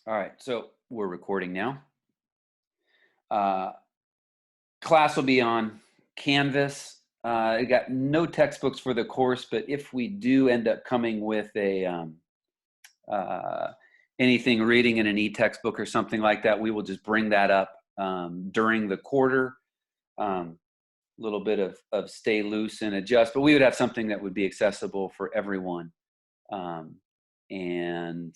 All right, so we're recording now. Uh, Class will be on Canvas. I got no textbooks for the course, but if we do end up coming with a uh, anything reading in an e-textbook or something like that, we will just bring that up during the quarter. Little bit of stay loose and adjust, but we would have something that would be accessible for everyone. And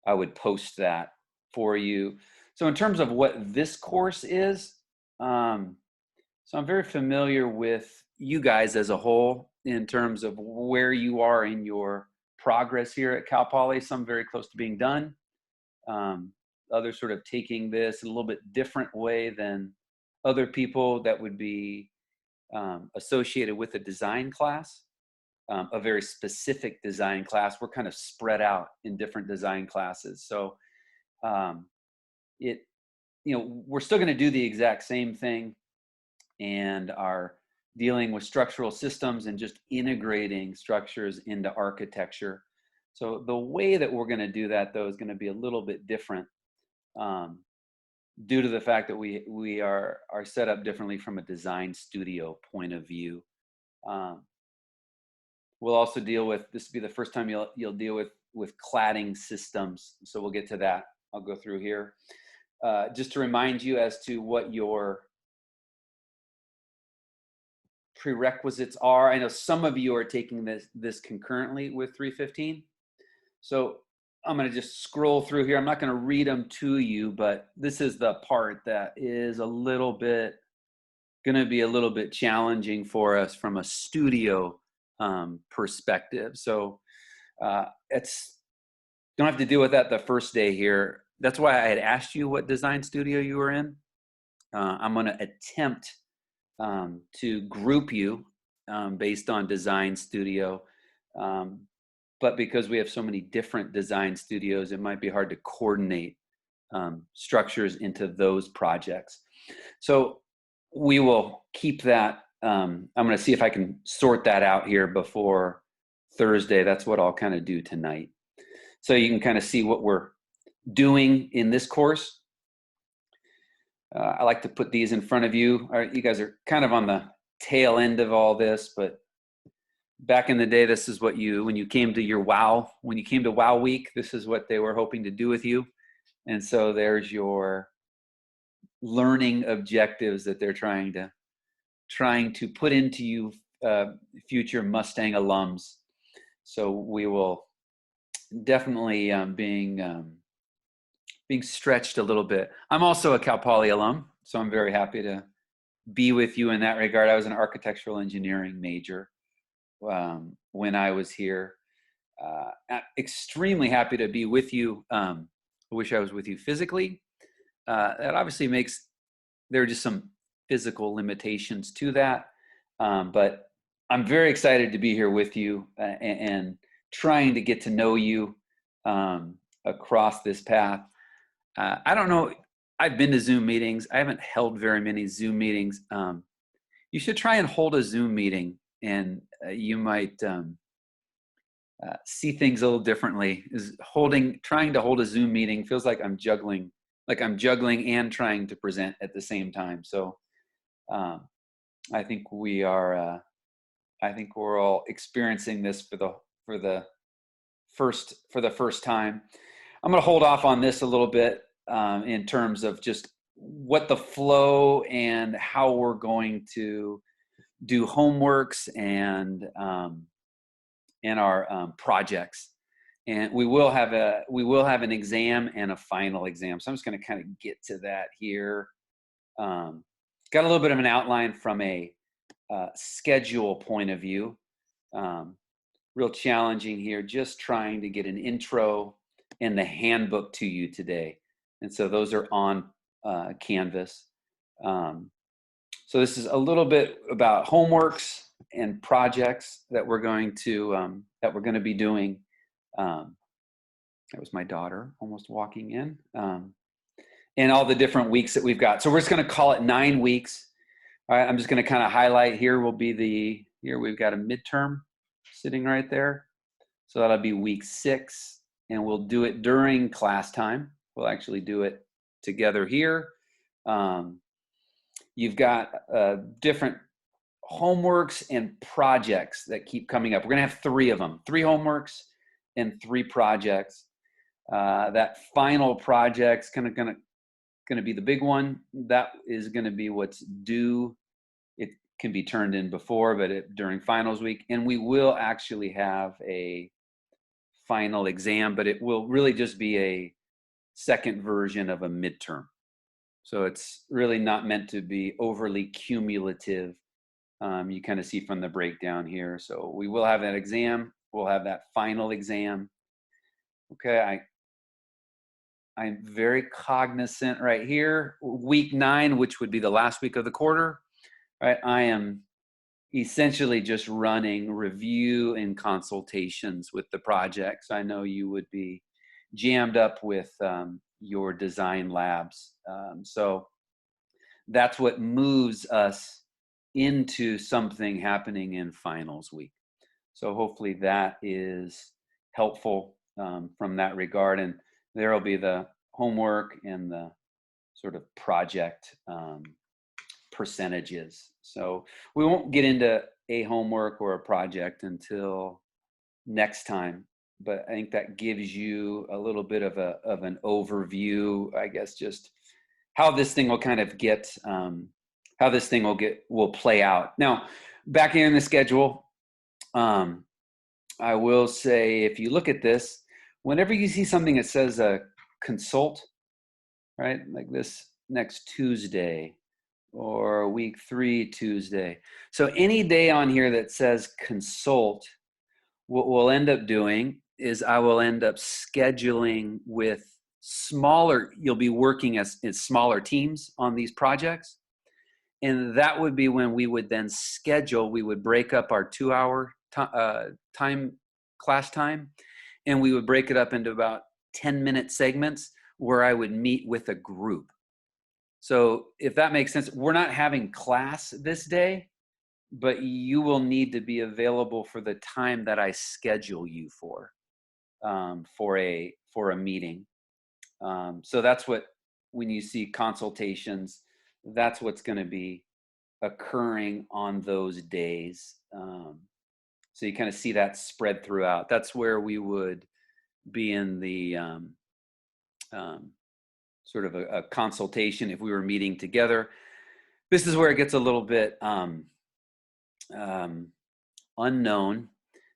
I would post that for you. So in terms of what this course is, so I'm very familiar with you guys as a whole in terms of where you are in your progress here at Cal Poly. Some very close to being done. Others sort of taking this in a little bit different way than other people that would be associated with a design class, a very specific design class. We're kind of spread out in different design classes. So we're still going to do the exact same thing and are dealing with structural systems and just integrating structures into architecture. So the way that we're going to do that, though, is going to be a little bit different due to the fact that we are set up differently from a design studio point of view. We'll also deal with, this will be the first time you'll deal with cladding systems. So we'll get to that. I'll go through here. Just to remind you as to what your prerequisites are. I know some of you are taking this concurrently with 315. So I'm going to just scroll through here. I'm not going to read them to you, but this is the part that is going to be a little bit challenging for us from a studio perspective. So don't have to deal with that the first day here. That's why I had asked you what design studio you were in. I'm going to attempt to group you based on design studio. But because we have so many different design studios, it might be hard to coordinate structures into those projects. So we will keep that. I'm going to see if I can sort that out here before Thursday. That's what I'll kind of do tonight. So you can kind of see what we're doing in this course. I like to put these in front of you. All right, you guys are kind of on the tail end of all this, but back in the day, this is what when you came to WOW week, this is what they were hoping to do with you. And so there's your learning objectives that they're trying to put into you, future Mustang alums. So we will definitely being stretched a little bit. I'm also a Cal Poly alum, so I'm very happy to be with you in that regard. I was an architectural engineering major when I was here. Extremely happy to be with you. I wish I was with you physically. That obviously there are just some physical limitations to that. But I'm very excited to be here with you and trying to get to know you across this path. I don't know. I've been to Zoom meetings. I haven't held very many Zoom meetings. You should try and hold a Zoom meeting, and you might see things a little differently. Trying to hold a Zoom meeting feels like I'm juggling and trying to present at the same time. So I think we're all experiencing this for the first time. I'm going to hold off on this a little bit in terms of just what the flow and how we're going to do homeworks and our projects. And we will have an exam and a final exam. So I'm just going to kind of get to that here. Got a little bit of an outline from a schedule point of view. Real challenging here, just trying to get an intro and the handbook to you today. And so those are on Canvas. So this is a little bit about homeworks and projects that we're going to be doing. That was my daughter almost walking in. And all the different weeks that we've got. So we're just going to call it 9 weeks. All right, I'm just going to kind of highlight here here we've got a midterm sitting right there. So that'll be week 6. and we'll do it during class time. We'll actually do it together here. You've got different homeworks and projects that keep coming up. We're going to have 3 of them, 3 homeworks and 3 projects. That final project's going to be the big one. That is going to be what's due. It can be turned in before, but during finals week. And we will actually have a final exam, but it will really just be a second version of a midterm. So it's really not meant to be overly cumulative. You kind of see from the breakdown here. So we will have that exam. We'll have that final exam. Okay, I'm very cognizant right here. Week 9, which would be the last week of the quarter, right? I am essentially just running review and consultations with the projects. I know you would be jammed up with your design labs. So that's what moves us into something happening in finals week. So hopefully that is helpful from that regard. And there will be the homework and the sort of project percentages. So we won't get into a homework or a project until next time, but I think that gives you a little bit of an overview, I guess, just how this thing will kind of get, how this thing will play out. Now, back here in the schedule, I will say, if you look at this, whenever you see something that says consult, right, like this next Tuesday or week 3 Tuesday. So any day on here that says consult, what we'll end up doing is I will end up scheduling with smaller, you'll be working as in smaller teams on these projects. And that would be when we would then schedule, we would break up our 2-hour class time, and we would break it up into about 10-minute segments where I would meet with a group. So if that makes sense, we're not having class this day, but you will need to be available for the time that I schedule you for a meeting. So that's what, when you see consultations, that's what's going to be occurring on those days. So you kind of see that spread throughout. That's where we would be in the sort of a consultation if we were meeting together. This is where it gets a little bit unknown,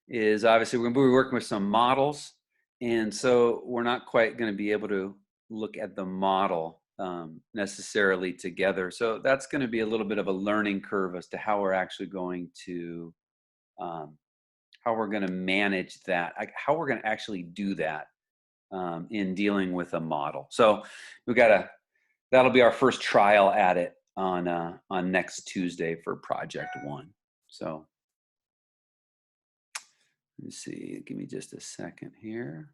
is obviously we're going to be working with some models. And so we're not quite going to be able to look at the model necessarily together. So that's going to be a little bit of a learning curve as to how we're actually going to, how we're going to manage that, how we're going to actually do that in dealing with a model. So that'll be our first trial at it on next Tuesday for project 1. So let's see, give me just a second here.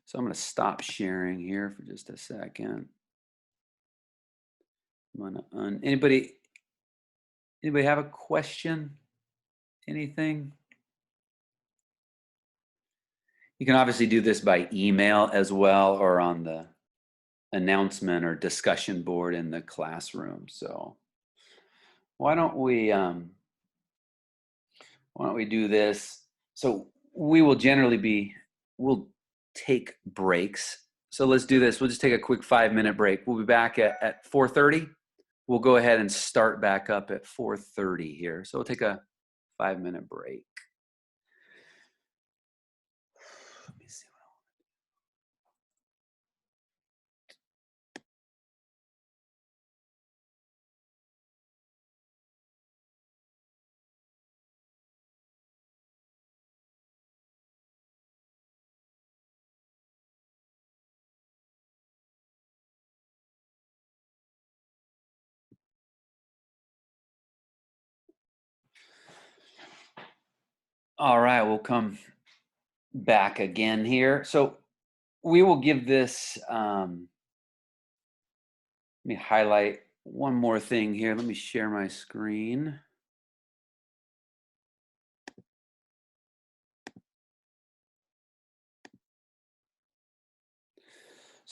So I'm going to stop sharing here for just a second. I'm going to anybody have a question? Anything? You can obviously do this by email as well, or on the announcement or discussion board in the classroom. So why don't we do this? So we will generally we'll take breaks. So let's do this. We'll just take a quick 5-minute break. We'll be back at 4:30. We'll go ahead and start back up at 4:30 here. So we'll take a 5-minute break. Let me see. All right, we'll come back again here. So we will give this, let me highlight one more thing here. Let me share my screen.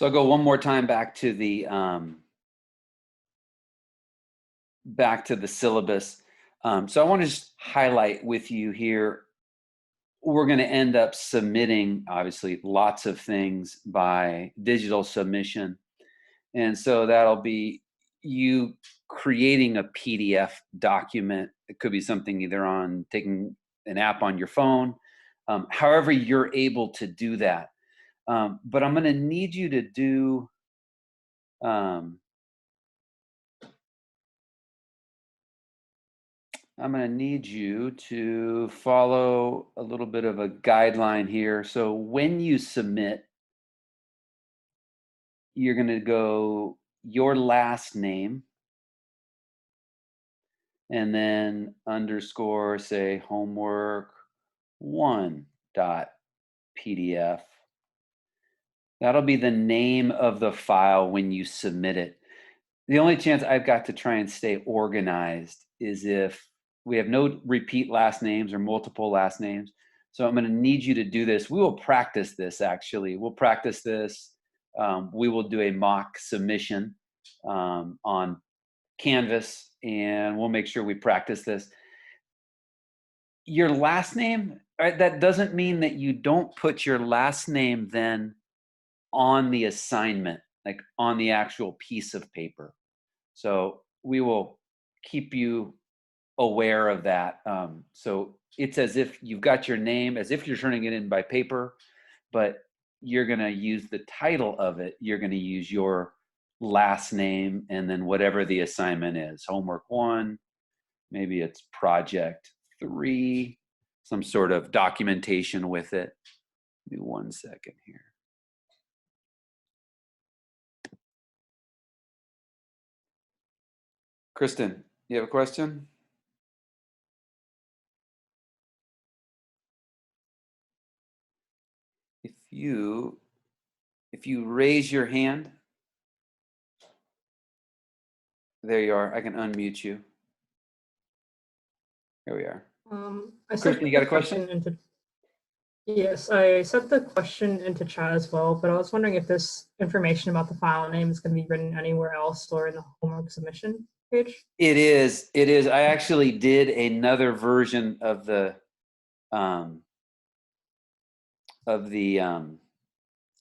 So I'll go one more time back to the syllabus. So I want to just highlight with you here, we're going to end up submitting, obviously, lots of things by digital submission. And so that'll be you creating a PDF document. It could be something either on taking an app on your phone, however you're able to do that. But I'm going to need you to do I'm going to need you to follow a little bit of a guideline here. So when you submit, you're going to go your last name and then underscore, say, homework 1.pdf. That'll be the name of the file when you submit it. The only chance I've got to try and stay organized is if we have no repeat last names or multiple last names. So I'm going to need you to do this. We will practice this, actually. We'll practice this. We will do a mock submission on Canvas, and we'll make sure we practice this. Your last name, right, that doesn't mean that you don't put your last name then on the assignment, like on the actual piece of paper. So we will keep you aware of that. So it's as if you've got your name, as if you're turning it in by paper, but you're going to use the title of it. You're going to use your last name and then whatever the assignment is. Homework 1, maybe it's project 3, some sort of documentation with it. Give me 1 second here. Kristen, you have a question? If you raise your hand, there you are. I can unmute you. Here we are. Kristen, you got a question? Yes, I set the question into chat as well, but I was wondering if this information about the file name is going to be written anywhere else or in the homework submission page? It is. It is. I actually did another version of the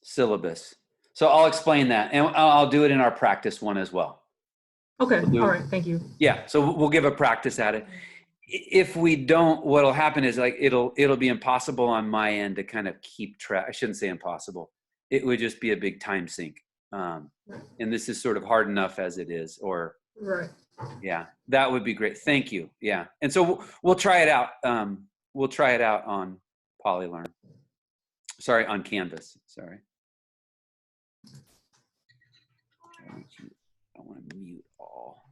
syllabus. So I'll explain that, and I'll do it in our practice one as well. Okay. All right. Thank you. Yeah. So we'll give a practice at it. If we don't, what'll happen is like it'll be impossible on my end to kind of keep track. I shouldn't say impossible. It would just be a big time sink. And this is sort of hard enough as it is. Or right. Yeah, that would be great. Thank you. Yeah, and so we'll try it out. We'll try it out on Polylearn. Sorry, on Canvas. Sorry. I want to mute all.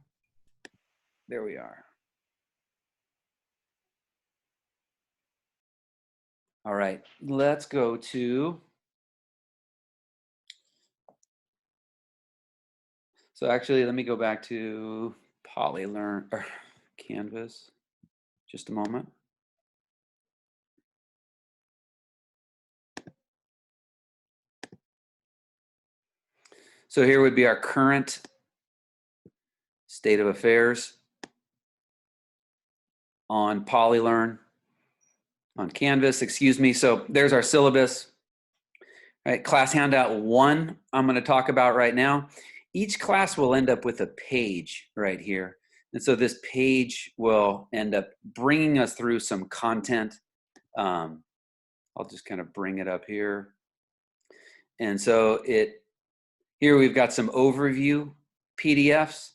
There we are. All right, let's go to. So actually, let me go back to Polylearn or Canvas. Just a moment. So here would be our current state of affairs on Polylearn, on Canvas, excuse me. So there's our syllabus. All right, class handout 1, I'm going to talk about right now. Each class will end up with a page right here. And so this page will end up bringing us through some content. I'll just kind of bring it up here. And so here we've got some overview PDFs.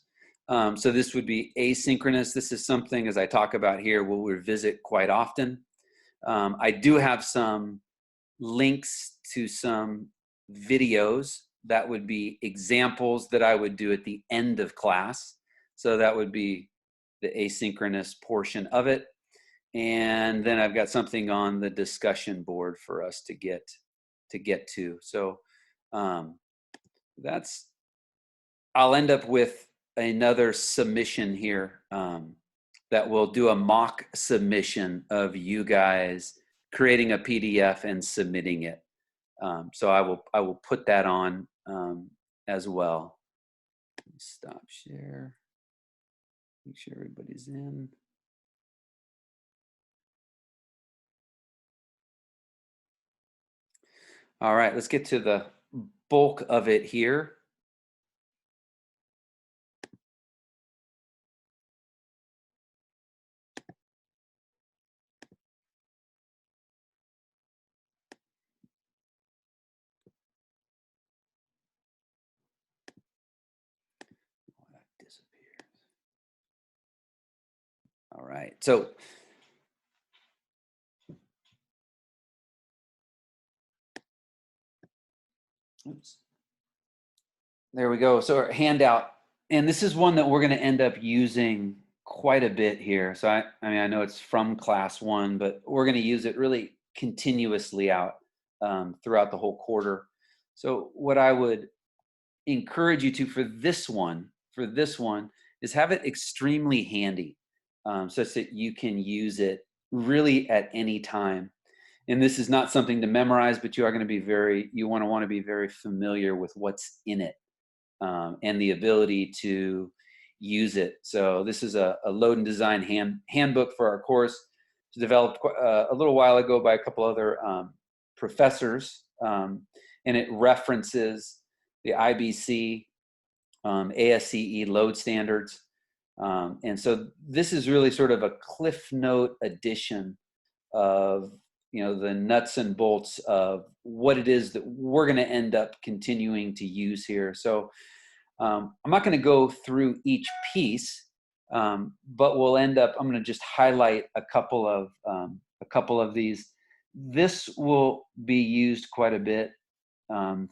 So this would be asynchronous. This is something, as I talk about here, we'll revisit quite often. I do have some links to some videos that would be examples that I would do at the end of class. So that would be the asynchronous portion of it. And then I've got something on the discussion board for us to get to. So I'll end up with another submission here that will do a mock submission of you guys creating a PDF and submitting it. So I will put that on as well. Stop share. Make sure everybody's in. All right, let's get to the bulk of it here. Oh, that disappears. All right, so oops. There we go. So our handout, and this is one that we're going to end up using quite a bit here. So I mean, I know it's from class one, but we're going to use it really continuously out throughout the whole quarter. So what I would encourage you to for this one, is have it extremely handy, such that you can use it really at any time. And this is not something to memorize, but you are going to be you want to be very familiar with what's in it, and the ability to use it. So this is a load and design handbook for our course. It's developed a little while ago by a couple other professors, and it references the IBC, ASCE load standards. And so this is really sort of a cliff note edition of the nuts and bolts of what it is that we're going to end up continuing to use here. So I'm not going to go through each piece, but I'm going to just highlight a couple of these. This will be used quite a bit.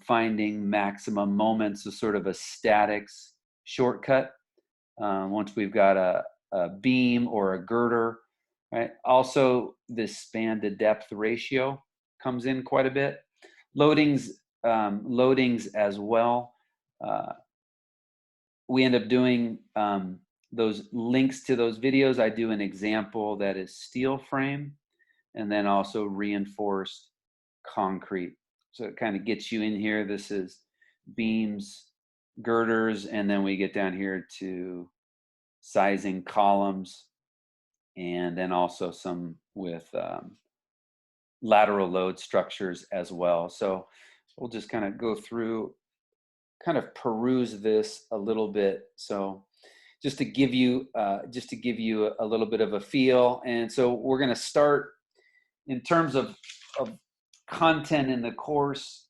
Finding maximum moments is sort of a statics shortcut. Once we've got a beam or a girder, right? Also, this span to depth ratio comes in quite a bit. Loadings as well. We end up doing those links to those videos. I do an example that is steel frame, and then also reinforced concrete. So it kind of gets you in here. This is beams, girders, and then we get down here to sizing columns, and then also some with lateral load structures as well. So we'll just kind of go through, kind of peruse this a little bit. So just to give you a little bit of a feel. And so we're going to start in terms of content in the course.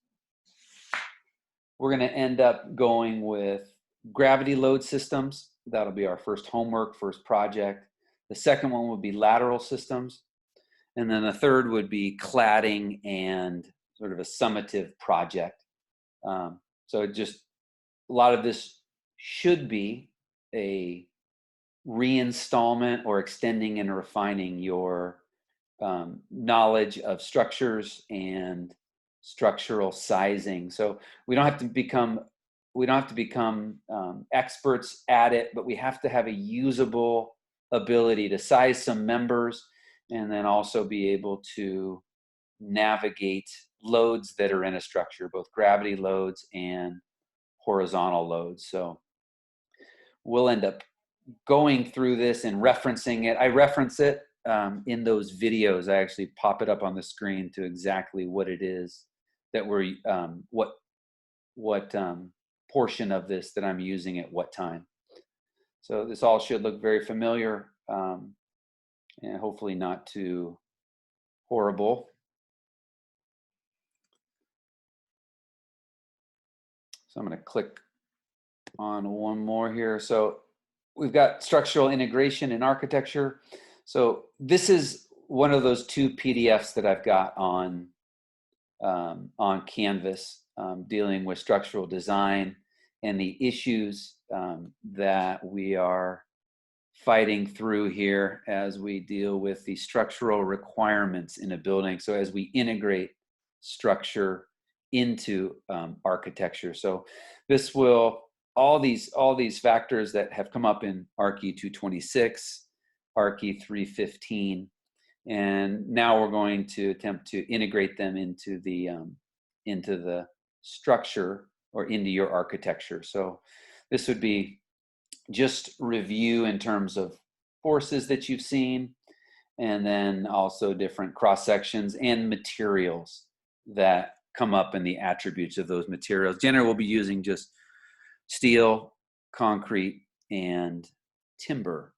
We're going to end up going with gravity load systems. That'll be our first homework, first project. The second one would be lateral systems. And then the third would be cladding and sort of a summative project. So just a lot of this should be a reinstallment or extending and refining your knowledge of structures and structural sizing. So we don't have to become experts at it, but we have to have a usable ability to size some members, and then also be able to navigate loads that are in a structure, both gravity loads and horizontal loads. So we'll end up going through this and referencing it. I reference it in those videos. I actually pop it up on the screen to exactly what it is that we're what portion of this that I'm using at what time. So this all should look very familiar, and hopefully not too horrible. So I'm going to click on one more here. So we've got structural integration in architecture. So this is one of those two PDFs that I've got on Canvas, dealing with structural design and the issues that we are fighting through here as we deal with the structural requirements in a building. So as we integrate structure into architecture. So this will, all these factors that have come up in ARCE 226, ARCE 315, and now we're going to attempt to integrate them into the structure or into your architecture. So this would be just review in terms of forces that you've seen, and then also different cross sections and materials that come up in the attributes of those materials. Generally, we'll be using just steel, concrete, and timber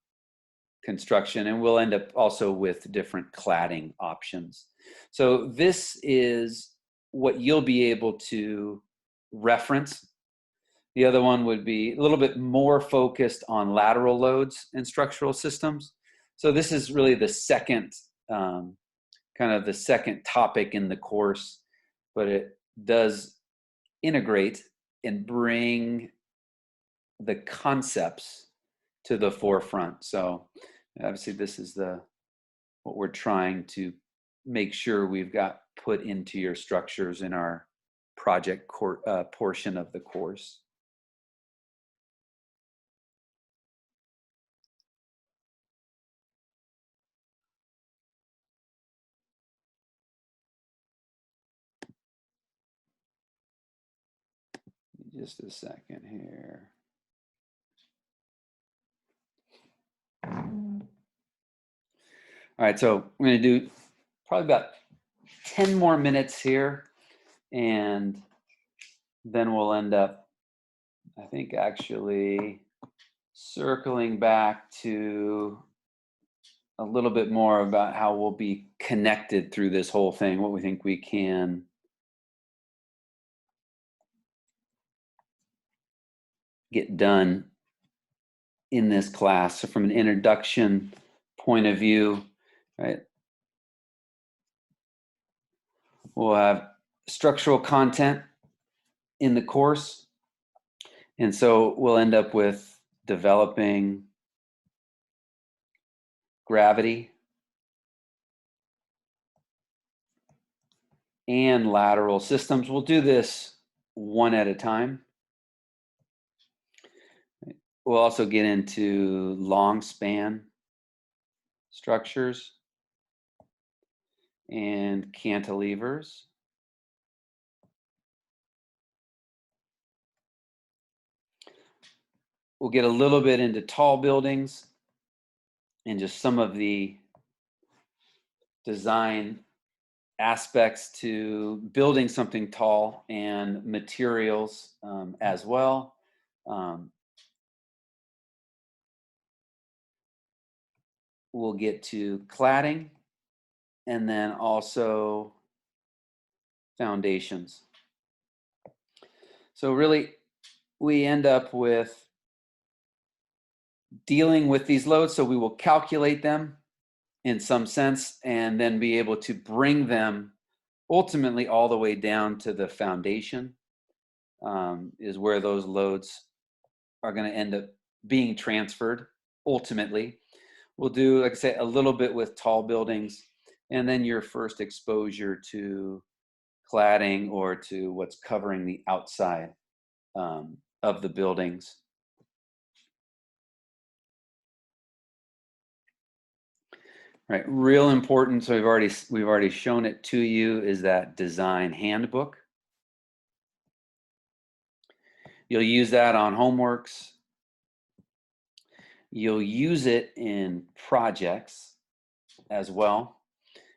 construction, and we'll end up also with different cladding options. So this is what you'll be able to reference. The other one would be a little bit more focused on lateral loads and structural systems. So this is really the second, kind of the second topic in the course, but it does integrate and bring the concepts to the forefront. So obviously this is what we're trying to make sure we've got put into your structures in our project portion of the course. Just a second here. All right, so I'm going to do probably about 10 more minutes here, and then we'll end up, I think, actually circling back to a little bit more about how we'll be connected through this whole thing, what we think we can get done in this class. So from an introduction point of view, right, we'll have structural content in the course. And so we'll end up with developing gravity and lateral systems. We'll do this one at a time. We'll also get into long span structures and cantilevers. We'll get a little bit into tall buildings and just some of the design aspects to building something tall and materials as well. We'll get to cladding and then also foundations. So really, we end up with dealing with these loads. So we will calculate them in some sense and then be able to bring them ultimately all the way down to the foundation, is where those loads are going to end up being transferred ultimately. We'll do, like I say, a little bit with tall buildings, and then your first exposure to cladding or to what's covering the outside of the buildings. Right, real important. So we've already shown it to you, is that design handbook. You'll use that on homeworks. You'll use it in projects as well.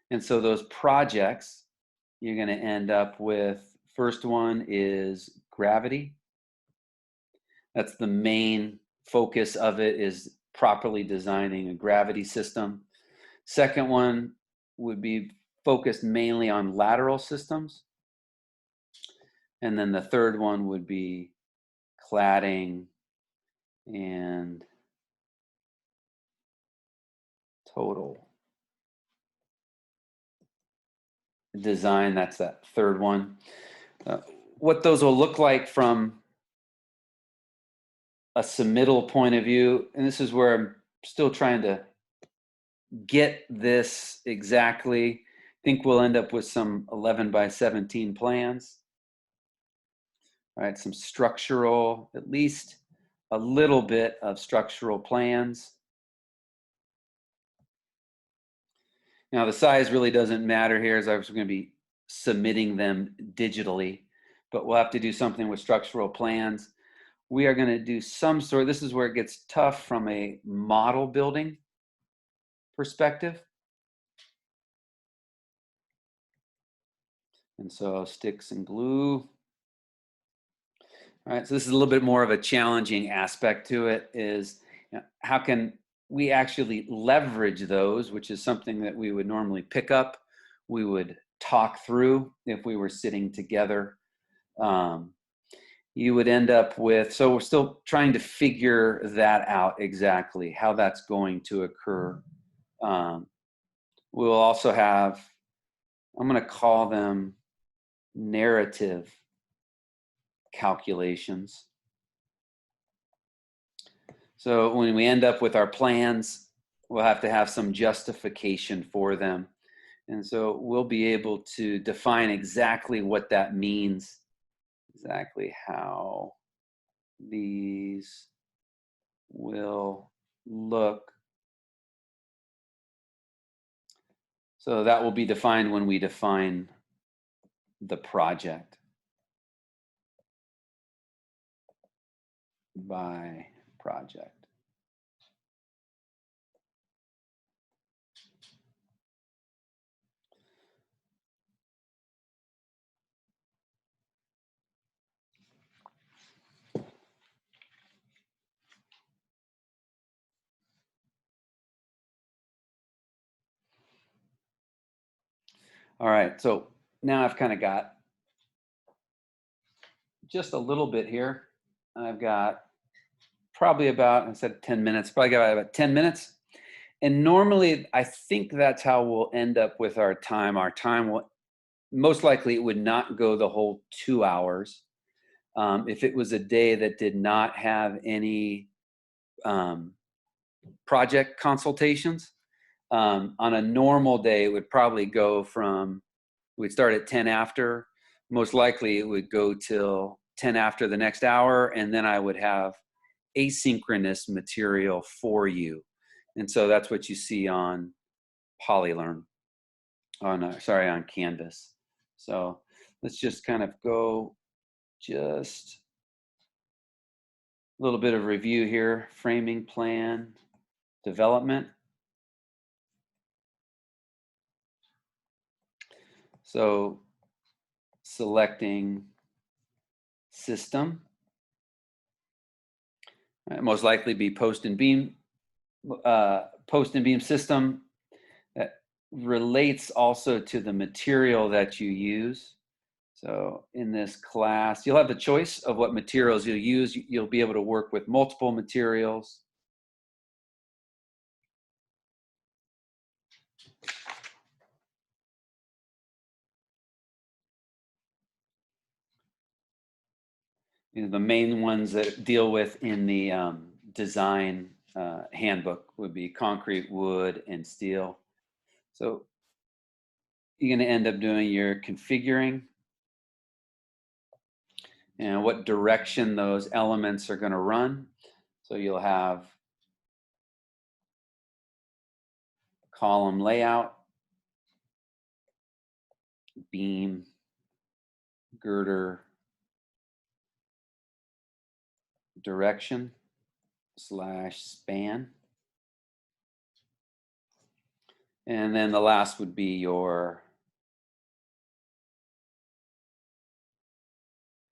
And so those projects, you're going to end up with, first one is gravity. That's the main focus of it, is properly designing a gravity system. Second one would be focused mainly on lateral systems. And then the third one would be cladding and total design. That's that third one. What those will look like from a submittal point of view, and this is where I'm still trying to get this exactly. I think we'll end up with some 11 by 17 plans. All right, some structural, at least a little bit of structural plans. Now the size really doesn't matter here, as I was going to be submitting them digitally, but we'll have to do something with structural plans. We are going to do some sort, this is where it gets tough from a model building perspective. And so sticks and glue. All right, so this is a little bit more of a challenging aspect to it is, how can we actually leverage those, which is something that we would normally pick up, we would talk through if we were sitting together. You would end up with, so we're still trying to figure that out exactly, how that's going to occur. We'll also have, I'm going to call them narrative calculations. So when we end up with our plans, we'll have to have some justification for them. And so we'll be able to define exactly what that means, exactly how these will look. So that will be defined when we define the project by project. All right, so now I've kind of got just a little bit here. I've got probably about, I said 10 minutes, probably got about 10 minutes. And normally I think that's how we'll end up with our time. Our time will, most likely it would not go the whole 2 hours. If it was a day that did not have any project consultations, on a normal day, it would probably go from, we'd start at 10 after, most likely it would go till 10 after the next hour, and then I would have asynchronous material for you. And so that's what you see on Polylearn, on Canvas. So let's just kind of go just a little bit of review here. Framing plan, development. So selecting system, most likely be post and beam system that relates also to the material that you use. So in this class, you'll have the choice of what materials you'll use. You'll be able to work with multiple materials. The main ones that deal with in the design handbook would be concrete, wood, and steel. So you're going to end up doing your configuring and what direction those elements are going to run. So you'll have column layout, beam, girder, direction / span. And then the last would be your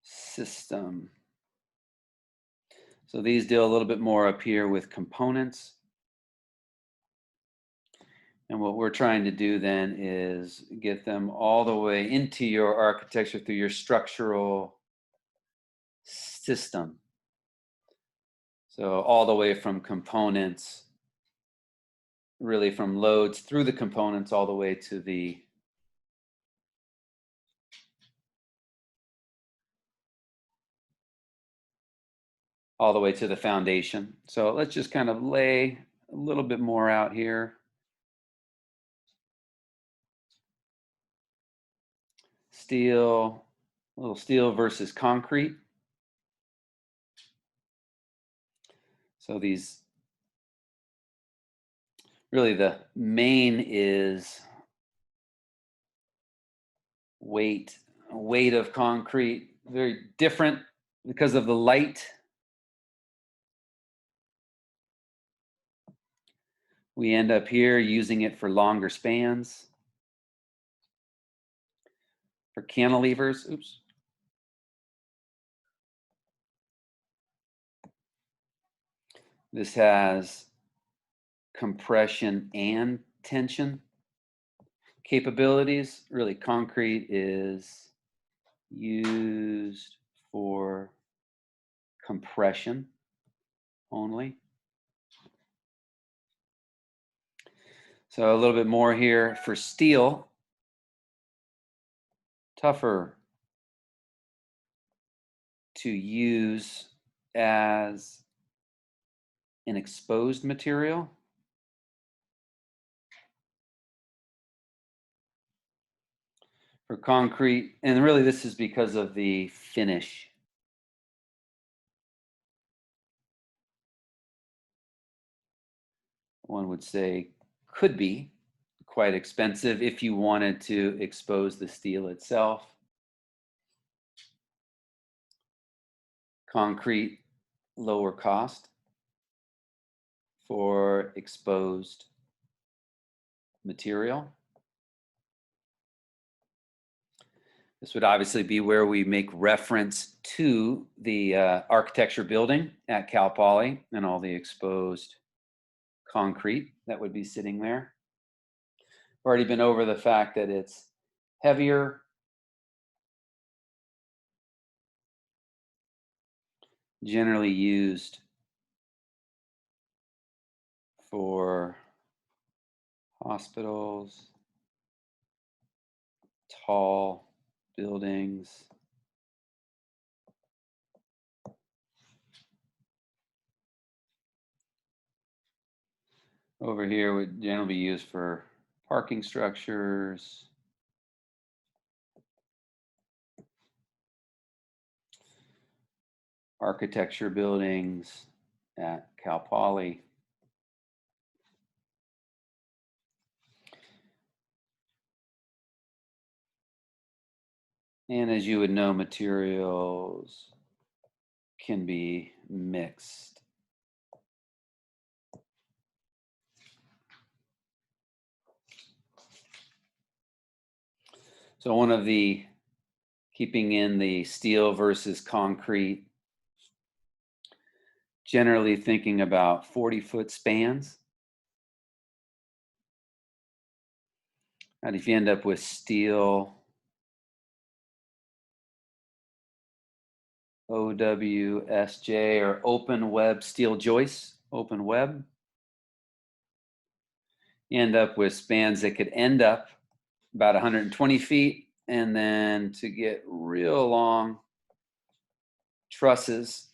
system. So these deal a little bit more up here with components. And what we're trying to do then is get them all the way into your architecture through your structural system. So all the way from components, really from loads through the components all the way to the foundation. So let's just kind of lay a little bit more out here. Steel, a little steel versus concrete. So these, really the main is weight of concrete very different because of the light. We end up here using it for longer spans. For cantilevers, oops. This has compression and tension capabilities. Really, concrete is used for compression only. So a little bit more here for steel. Tougher to use as an exposed material. For concrete, and really this is because of the finish. One would say could be quite expensive if you wanted to expose the steel itself. Concrete, lower cost for exposed material. This would obviously be where we make reference to the architecture building at Cal Poly and all the exposed concrete that would be sitting there. We've already been over the fact that it's heavier, generally used for hospitals, tall buildings. Over here would generally be used for parking structures, architecture buildings at Cal Poly. And as you would know, materials can be mixed. So one of the, keeping in the steel versus concrete, generally thinking about 40-foot spans. And if you end up with steel, OWSJ or open web steel joists, open web, you end up with spans that could end up about 120 feet, and then to get real long trusses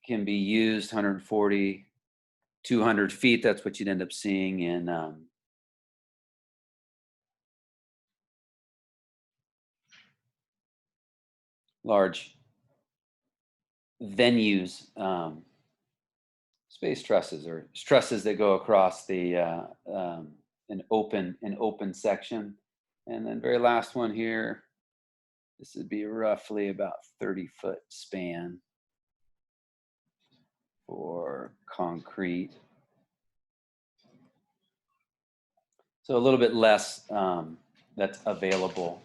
can be used 140, 200 feet. That's what you'd end up seeing in large venues, space trusses or trusses that go across the an open section. And then very last one here, this would be roughly about 30-foot span for concrete. So a little bit less that's available.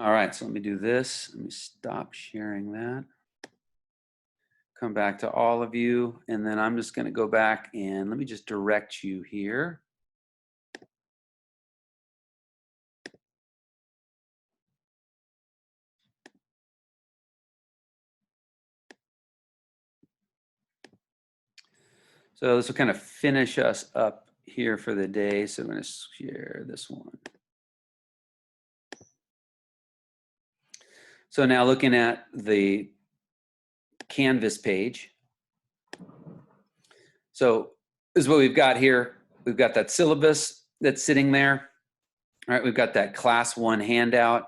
All right, so let me do this. Let me stop sharing that. Come back to all of you, and then I'm just going to go back and let me just direct you here. So this will kind of finish us up here for the day. So I'm going to share this one. So now looking at the Canvas page. So this is what we've got here. We've got that syllabus that's sitting there. All right, we've got that class 1 handout.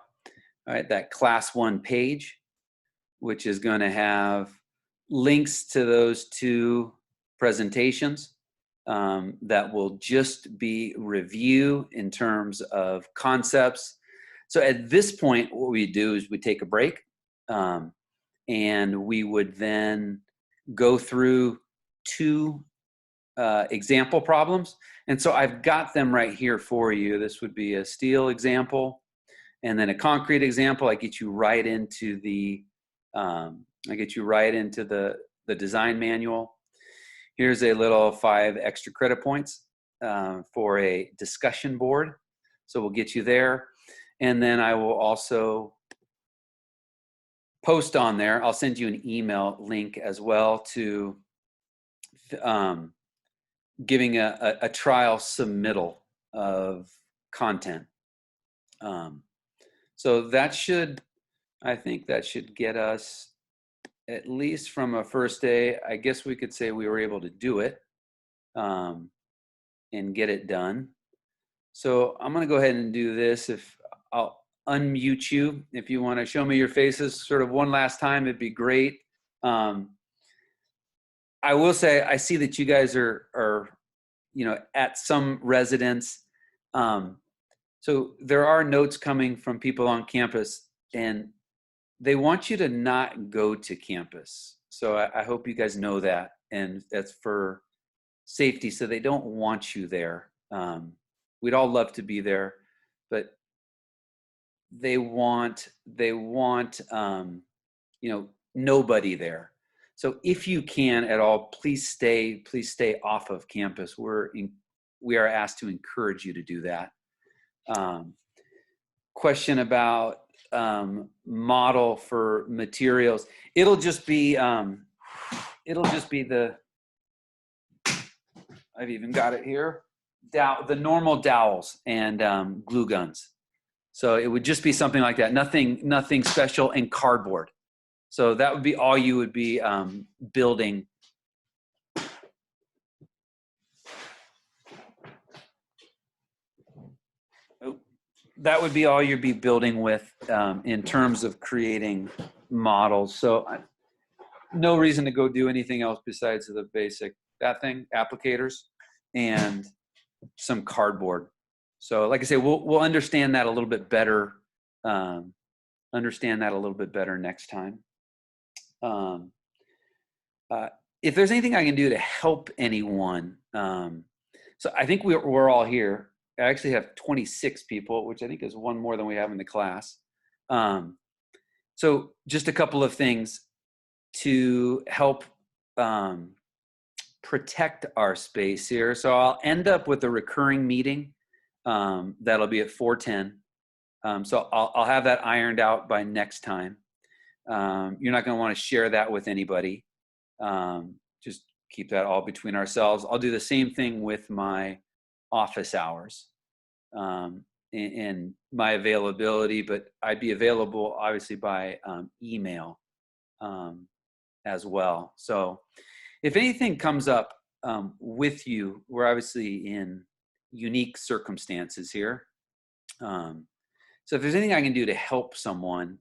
All right, that class 1 page, which is going to have links to those two presentations that will just be review in terms of concepts. So at this point, what we do is we take a break, and we would then go through two example problems. And so I've got them right here for you. This would be a steel example, and then a concrete example. I get you right into the the design manual. Here's a little 5 extra credit points for a discussion board. So we'll get you there. And then I will also post on there. I'll send you an email link as well to giving a trial submittal of content. So that should, I think that should get us, at least from a first day, I guess we could say we were able to do it and get it done. So I'm going to go ahead and do this. If I'll unmute you, if you want to show me your faces sort of one last time, it'd be great. I will say, I see that you guys are at some residence. So there are notes coming from people on campus, and they want you to not go to campus. So I hope you guys know that, and that's for safety. So they don't want you there. We'd all love to be there, but they want nobody there. So if you can at all, please stay off of campus. We are asked to encourage you to do that. Question about model for materials. It'll just be the, I've even got it here, the normal dowels and glue guns. So it would just be something like that. Nothing special, and cardboard. So that would be all you would be building. That would be all you'd be building with in terms of creating models. So no reason to go do anything else besides the basic, that thing, applicators, and some cardboard. So like I say, we'll understand that a little bit better. Next time. If there's anything I can do to help anyone, so I think we're all here. I actually have 26 people, which I think is one more than we have in the class. So just a couple of things to help protect our space here. So I'll end up with a recurring meeting that'll be at 4:10. So I'll have that ironed out by next time. You're not going to want to share that with anybody. Just keep that all between ourselves. I'll do the same thing with my office hours and my availability, but I'd be available obviously by email as well. So if anything comes up with you, we're obviously in unique circumstances here. So if there's anything I can do to help someone,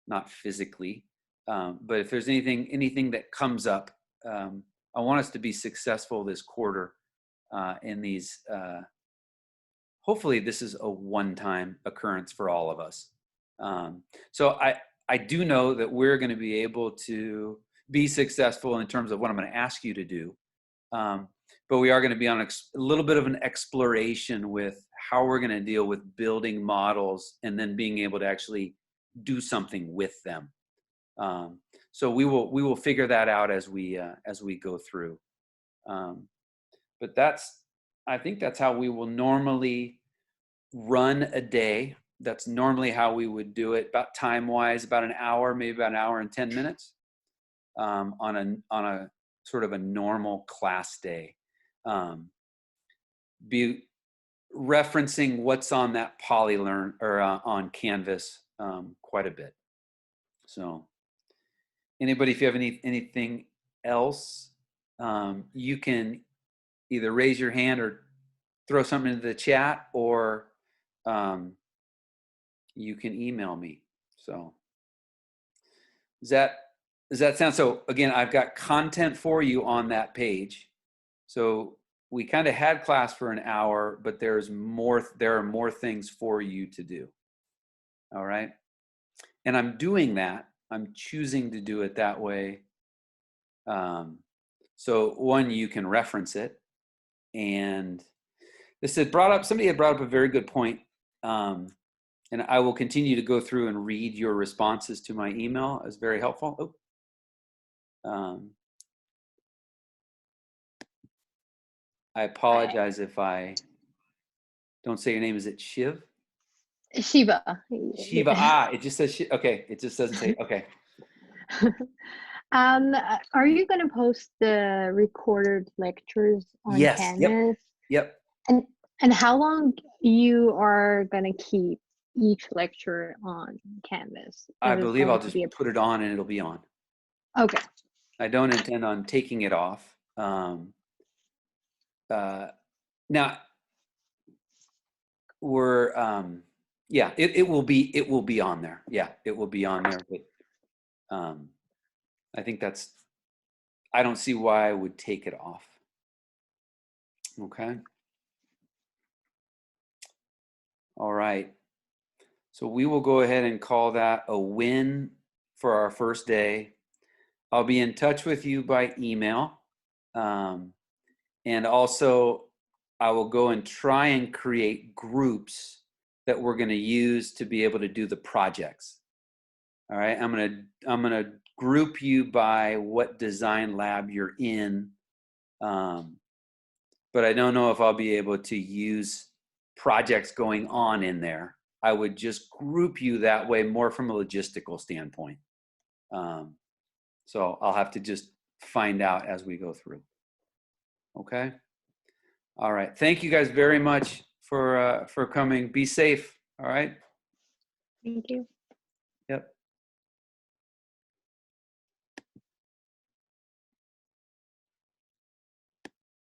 not physically, but if there's anything that comes up, I want us to be successful this quarter in these. Hopefully, this is a one-time occurrence for all of us. So I do know that we're going to be able to be successful in terms of what I'm going to ask you to do. But we are going to be on a little bit of an exploration with how we're going to deal with building models and then being able to actually do something with them. So we will figure that out as we go through. But I think that's how we will normally run a day. That's normally how we would do it, about time-wise, about an hour, maybe about an hour and 10 minutes on a sort of a normal class day. Be referencing what's on that PolyLearn or on Canvas quite a bit. So anybody, if you have anything else, you can either raise your hand or throw something into the chat, or you can email me. So is that Does that sound, so again, I've got content for you on that page. So we kind of had class for an hour, but there are more things for you to do. All right. And I'm doing that. I'm choosing to do it that way. So one, you can reference it. And somebody had brought up a very good point. And I will continue to go through and read your responses to my email. It's very helpful. I apologize if I don't say your name. Is it Shiv? Shiva. Shiva. It just says okay. It just doesn't say okay. Are you going to post the recorded lectures on Yes. Canvas? Yep. And how long you are going to keep each lecture on Canvas? I believe I'll just put it on and it'll be on. Okay. I don't intend on taking it off. Now we're yeah, it will be on there. Yeah, it will be on there. But I think I don't see why I would take it off. Okay. All right. So we will go ahead and call that a win for our first day. I'll be in touch with you by email. And also I will go and try and create groups that we're going to use to be able to do the projects. All right. I'm going to group you by what design lab you're in. But I don't know if I'll be able to use projects going on in there. I would just group you that way more from a logistical standpoint. So I'll have to just find out as we go through. Okay. All right. Thank you guys very much for coming. Be safe. All right. Thank you.